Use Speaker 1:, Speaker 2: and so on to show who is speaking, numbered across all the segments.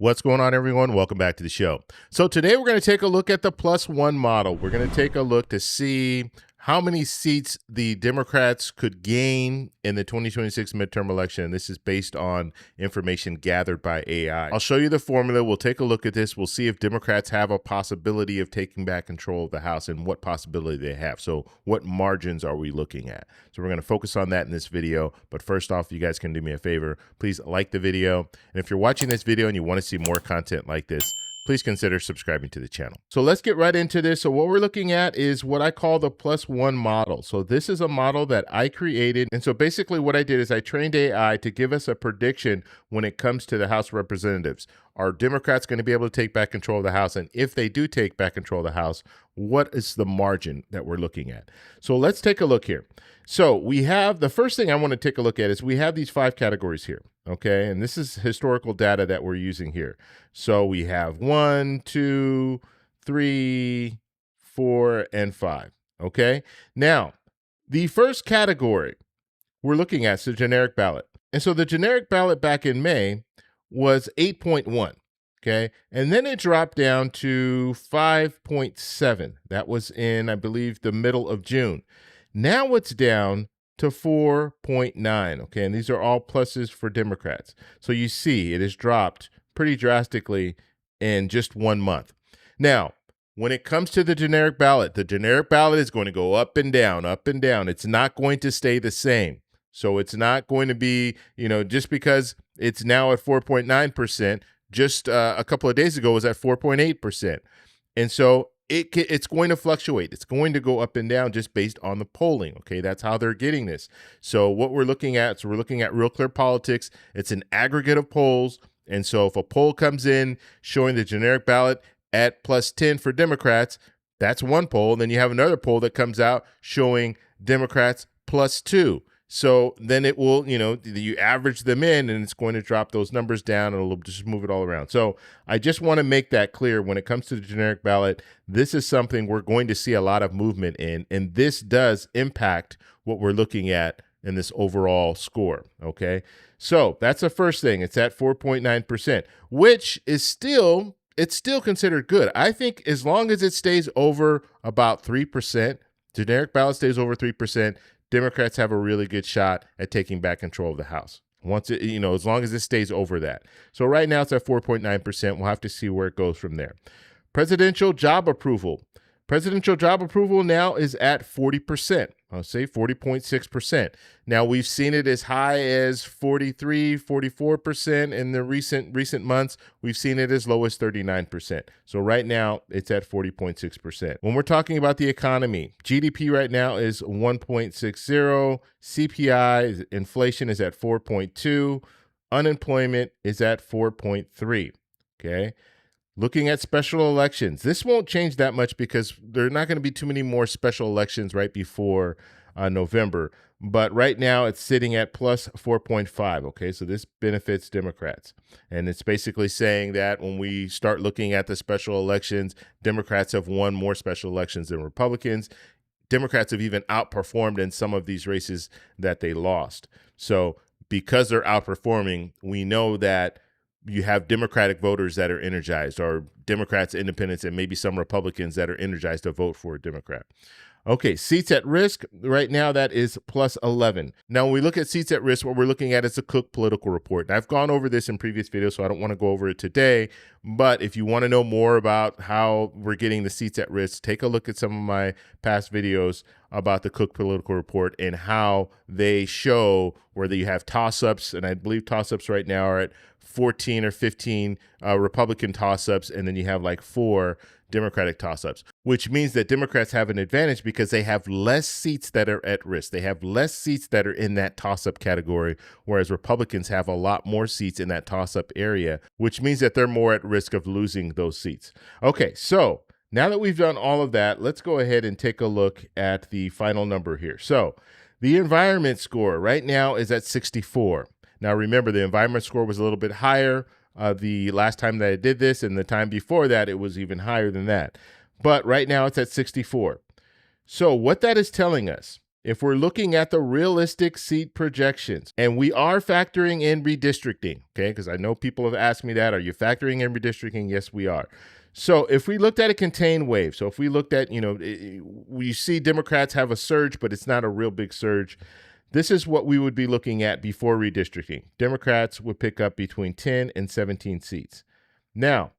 Speaker 1: What's going on, everyone? Welcome back to the show. So today we're going to take a look at the +1 model. We're going to take a look to see how many seats the Democrats could gain in the 2026 midterm election. This is based on information gathered by AI. I'll show you the formula. We'll take a look at this. We'll see if Democrats have a possibility of taking back control of the House and what possibility they have. So what margins are we looking at? So we're going to focus on that in this video. But first off, you guys can do me a favor. Please like the video. And if you're watching this video and you want to see more content like this, please consider subscribing to the channel. So let's get right into this. So what we're looking at is what I call the +1 model. So this is a model that I created. And so basically what I did is I trained AI to give us a prediction when it comes to the House of Representatives. Are Democrats going to be able to take back control of the House? And if they do take back control of the House, what is the margin that we're looking at? So let's take a look here. So we have, the first thing I want to take a look at is we have these 5 categories here. Okay, and this is historical data that we're using here. So we have 1, 2, 3, 4, and 5. Okay, now the first category we're looking at is the generic ballot. And so the generic ballot back in May was 8.1. Okay, and then it dropped down to 5.7. That was in, I believe, the middle of June. Now it's down to 4.9. Okay, and these are all pluses for Democrats. So you see it has dropped pretty drastically in just 1 month. Now, when it comes to the generic ballot is going to go up and down, up and down. It's not going to stay the same. So it's not going to be, just because it's now at 4.9%, just a couple of days ago was at 4.8%. And so it's going to fluctuate. It's going to go up and down just based on the polling. Okay, that's how they're getting this. So what we're looking at, we're looking at Real Clear Politics. It's an aggregate of polls. And so if a poll comes in showing the generic ballot at +10 for Democrats, that's one poll. Then you have another poll that comes out showing Democrats +2. So then it will, you average them in and it's going to drop those numbers down and it'll just move it all around. So I just want to make that clear when it comes to the generic ballot. This is something we're going to see a lot of movement in, and this does impact what we're looking at in this overall score. Okay, so that's the first thing. It's at 4.9%, which is still considered good. I think as long as it stays over about 3%, generic ballot stays over 3%, Democrats have a really good shot at taking back control of the House. Once it, as long as it stays over that. So right now it's at 4.9%. We'll have to see where it goes from there. Presidential job approval. Presidential job approval now is at 40%. I'll say 40.6%. Now we've seen it as high as 43, 44% in the recent months. We've seen it as low as 39%. So right now it's at 40.6%. When we're talking about the economy, GDP right now is 1.60. CPI, inflation is at 4.2. Unemployment is at 4.3. Okay. Looking at special elections, this won't change that much because there are not going to be too many more special elections right before November. But right now it's sitting at +4.5. Okay, so this benefits Democrats. And it's basically saying that when we start looking at the special elections, Democrats have won more special elections than Republicans. Democrats have even outperformed in some of these races that they lost. So because they're outperforming, we know that you have Democratic voters that are energized, or Democrats, independents, and maybe some Republicans that are energized to vote for a Democrat. Okay, seats at risk, right now that is +11. Now, when we look at seats at risk, what we're looking at is the Cook Political Report. And I've gone over this in previous videos, so I don't want to go over it today. But if you want to know more about how we're getting the seats at risk, take a look at some of my past videos about the Cook Political Report and how they show whether you have toss-ups, and I believe toss-ups right now are at 14 or 15 Republican toss-ups, and then you have like 4 Democratic toss-ups, which means that Democrats have an advantage because they have less seats that are at risk. They have less seats that are in that toss-up category, whereas Republicans have a lot more seats in that toss-up area, which means that they're more at risk of losing those seats. Okay, so now that we've done all of that, let's go ahead and take a look at the final number here. So the environment score right now is at 64. Now, remember, the environment score was a little bit higher the last time that I did this, and the time before that, it was even higher than that. But right now, it's at 64. So what that is telling us if we're looking at the realistic seat projections, and we are factoring in redistricting, okay, because I know people have asked me that, are you factoring in redistricting? Yes, we are. So if we looked at a contained wave, so if we looked at, we see Democrats have a surge, but it's not a real big surge. This is what we would be looking at before redistricting. Democrats would pick up between 10 and 17 seats. Now,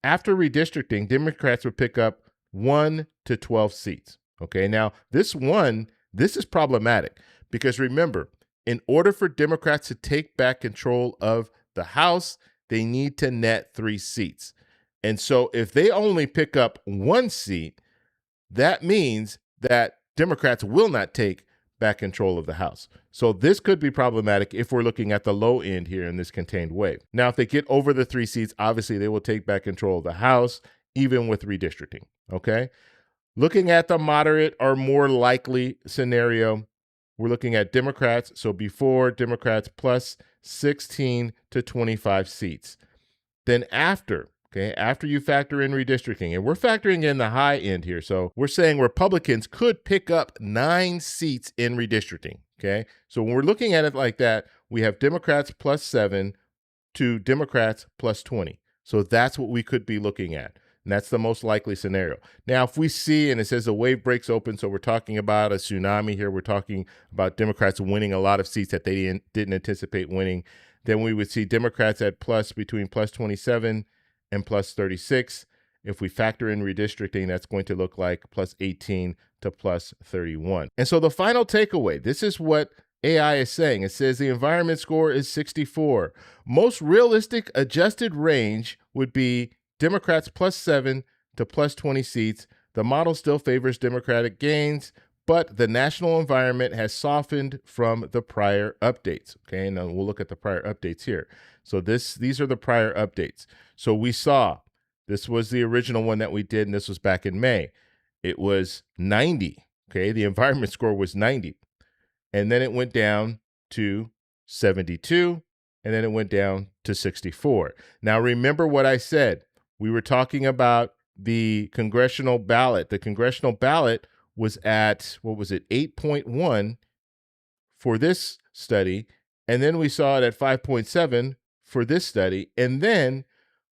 Speaker 1: after redistricting, Democrats would pick up 1 to 12 seats. Okay, now this is problematic because remember, in order for Democrats to take back control of the House, they need to net 3 seats. And so if they only pick up 1 seat, that means that Democrats will not take back control of the House. So this could be problematic if we're looking at the low end here in this contained wave. Now, if they get over the 3 seats, obviously they will take back control of the House, even with redistricting, okay? Looking at the moderate or more likely scenario, we're looking at Democrats. So before, Democrats plus 16 to 25 seats. Then after you factor in redistricting, and we're factoring in the high end here. So we're saying Republicans could pick up 9 seats in redistricting, okay? So when we're looking at it like that, we have Democrats plus 7 to Democrats plus 20. So that's what we could be looking at. And that's the most likely scenario. Now, if we see, and it says the wave breaks open, so we're talking about a tsunami here. We're talking about Democrats winning a lot of seats that they didn't anticipate winning. Then we would see Democrats at between plus 27 and plus 36. If we factor in redistricting, that's going to look like plus 18 to plus 31. And so the final takeaway, this is what AI is saying. It says the environment score is 64. Most realistic adjusted range would be Democrats plus 7 to plus 20 seats. The model still favors Democratic gains, but the national environment has softened from the prior updates. Okay, and we'll look at the prior updates here. So these are the prior updates. So we saw, this was the original one that we did, and this was back in May. It was 90. Okay, the environment score was 90. And then it went down to 72, and then it went down to 64. Now, remember what I said. We were talking about the congressional ballot. The congressional ballot was at, 8.1 for this study. And then we saw it at 5.7 for this study. And then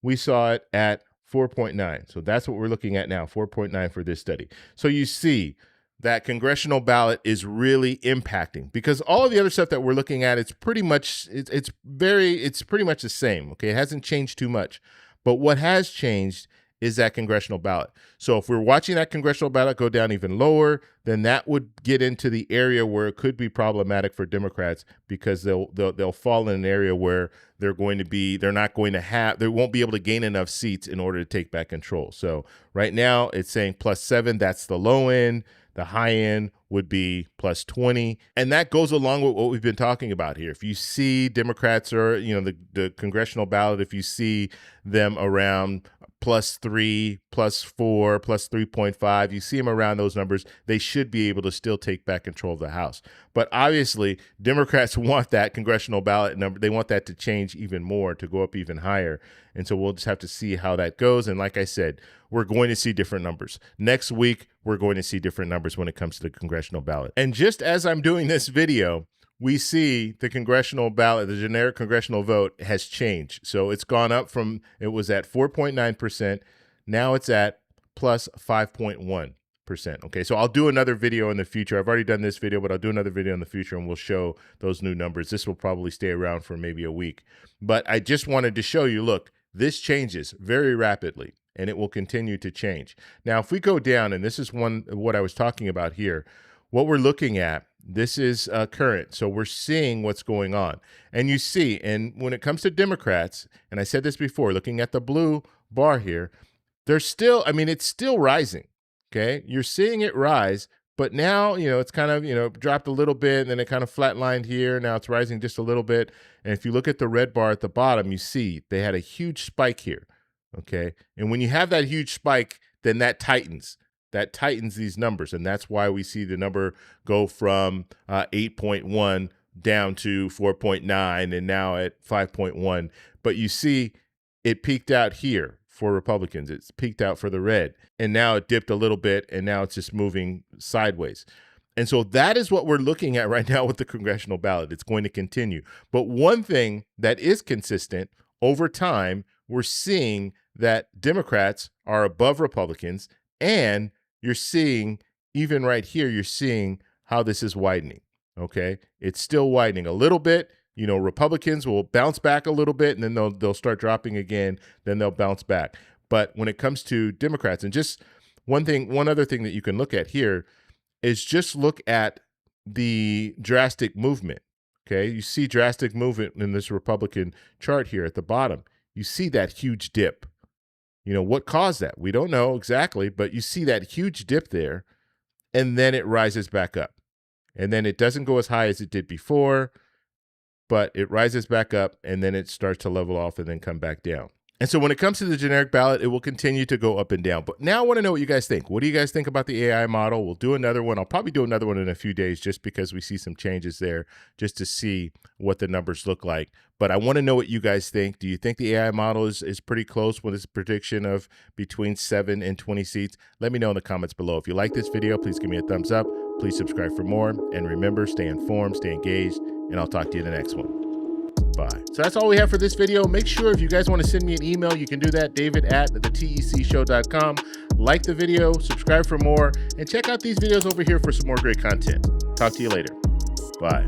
Speaker 1: we saw it at 4.9. So that's what we're looking at now, 4.9 for this study. So you see that congressional ballot is really impacting, because all of the other stuff that we're looking at, it's pretty much the same. Okay, it hasn't changed too much. But what has changed is that congressional ballot. So if we're watching that congressional ballot go down even lower, then that would get into the area where it could be problematic for Democrats, because they'll fall in an area where they won't be able to gain enough seats in order to take back control. So right now it's saying plus 7, that's the low end. The high end would be plus 20. And that goes along with what we've been talking about here. If you see Democrats or, the congressional ballot, if you see them around plus 3, plus 4, plus 3.5, you see them around those numbers, they should be able to still take back control of the House. But obviously, Democrats want that congressional ballot number. They want that to change even more, to go up even higher. And so we'll just have to see how that goes. And like I said, we're going to see different numbers. Next week, we're going to see different numbers when it comes to the congressional ballot. And just as I'm doing this video, we see the congressional ballot, the generic congressional vote has changed. So it's gone up from, it was at 4.9%. Now it's at plus 5.1%. Okay, so I'll do another video in the future. I've already done this video, but I'll do another video in the future and we'll show those new numbers. This will probably stay around for maybe a week. But I just wanted to show you, look, this changes very rapidly and it will continue to change. Now, if we go down, and this is what I was talking about here, what we're looking at, this is current. So we're seeing what's going on. And you see, and when it comes to Democrats, and I said this before, looking at the blue bar here, it's still rising. Okay, you're seeing it rise, but now, it's kind of, dropped a little bit, and then it kind of flatlined here. Now it's rising just a little bit. And if you look at the red bar at the bottom, you see they had a huge spike here. Okay, and when you have that huge spike, then that tightens these numbers. And that's why we see the number go from 8.1 down to 4.9 and now at 5.1. But you see it peaked out here for Republicans. It's peaked out for the red. And now it dipped a little bit, and now it's just moving sideways. And so that is what we're looking at right now with the congressional ballot. It's going to continue. But one thing that is consistent over time, we're seeing that Democrats are above Republicans, and you're seeing, even right here, you're seeing how this is widening, okay? It's still widening a little bit. You know, Republicans will bounce back a little bit, and then they'll start dropping again, then they'll bounce back. But when it comes to Democrats, and just one other thing that you can look at here is just look at the drastic movement, okay? You see drastic movement in this Republican chart here at the bottom. You see that huge dip. You know, what caused that? We don't know exactly, but you see that huge dip there, and then it rises back up. And then it doesn't go as high as it did before, but it rises back up, and then it starts to level off and then come back down. And so when it comes to the generic ballot, it will continue to go up and down. But now I want to know what you guys think. What do you guys think about the AI model? We'll do another one. I'll probably do another one in a few days just because we see some changes there, just to see what the numbers look like. But I want to know what you guys think. Do you think the AI model is pretty close with its prediction of between 7 and 20 seats? Let me know in the comments below. If you like this video, please give me a thumbs up. Please subscribe for more. And remember, stay informed, stay engaged, and I'll talk to you in the next one. Bye. So that's all we have for this video. Make sure if you guys want to send me an email, you can do that, david@thetecshow.com. Like the video, subscribe for more, and check out these videos over here for some more great content. Talk to you later. Bye.